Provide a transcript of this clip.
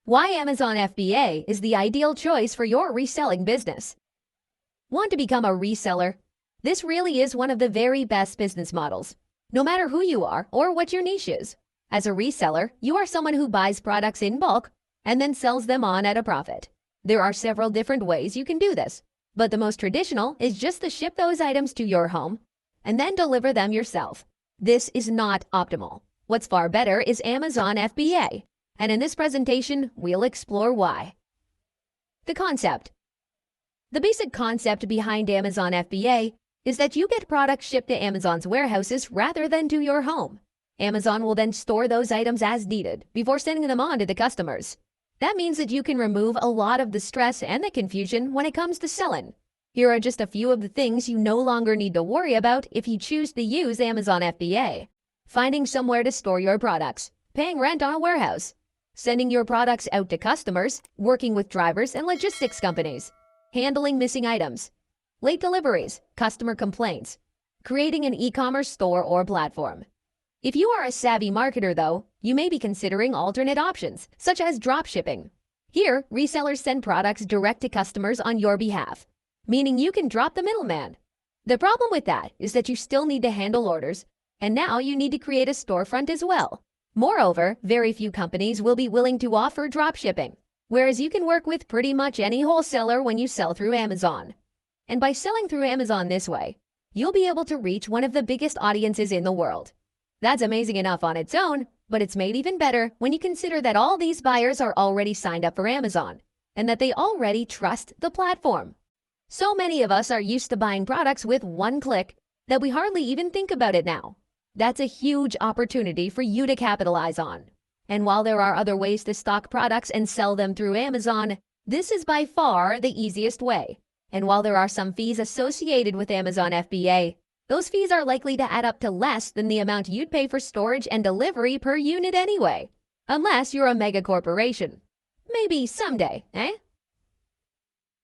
Why Amazon FBA is the ideal choice for your reselling business. Want to become a reseller? This really is one of the very best business models, no matter who you are or what your niche is. As a reseller, you are someone who buys products in bulk and then sells them on at a profit. There are several different ways you can do this, but the most traditional is just to ship those items to your home and then deliver them yourself. This is not optimal. What's far better is Amazon FBA. And in this presentation, we'll explore why. The concept. The basic concept behind Amazon FBA is that you get products shipped to Amazon's warehouses rather than to your home. Amazon will then store those items as needed before sending them on to the customers. That means that you can remove a lot of the stress and the confusion when it comes to selling. Here are just a few of the things you no longer need to worry about if you choose to use Amazon FBA. Finding somewhere to store your products, paying rent on a warehouse, sending your products out to customers, working with drivers and logistics companies, handling missing items, late deliveries, customer complaints, creating an e-commerce store or platform. If you are a savvy marketer, though, you may be considering alternate options, such as drop shipping. Here, resellers send products direct to customers on your behalf, meaning you can drop the middleman. The problem with that is that you still need to handle orders, and now you need to create a storefront as well. Moreover, very few companies will be willing to offer drop shipping, whereas you can work with pretty much any wholesaler when you sell through Amazon. And by selling through Amazon this way, you'll be able to reach one of the biggest audiences in the world. That's amazing enough on its own, but it's made even better when you consider that all these buyers are already signed up for Amazon, and that they already trust the platform. So many of us are used to buying products with one click that we hardly even think about it now. That's a huge opportunity for you to capitalize on. And while there are other ways to stock products and sell them through Amazon, this is by far the easiest way. And while there are some fees associated with Amazon FBA, those fees are likely to add up to less than the amount you'd pay for storage and delivery per unit anyway. Unless you're a mega corporation. Maybe someday, eh?